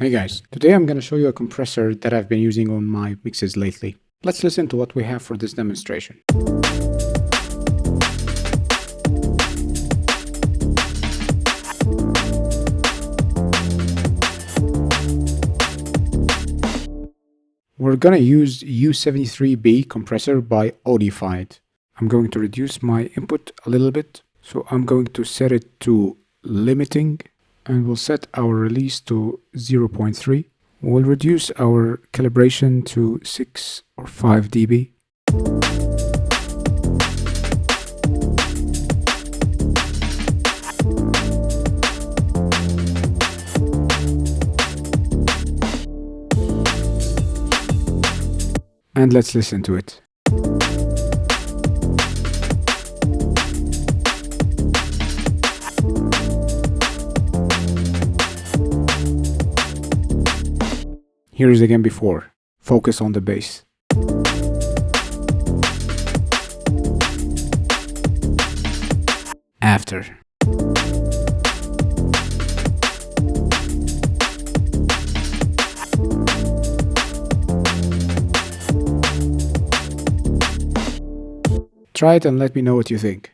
Hey guys, today I'm going to show you a compressor that I've been using on my mixes lately. Let's listen to what we have for this demonstration. We're going to use u73b compressor by Audified. I'm going to reduce my input a little bit, so I'm going to set it to limiting, and we'll set our release to 0.3. We'll reduce our calibration to 6 or 5 dB. And let's listen to it. Here is again before. Focus on the bass. After. Try it and let me know what you think.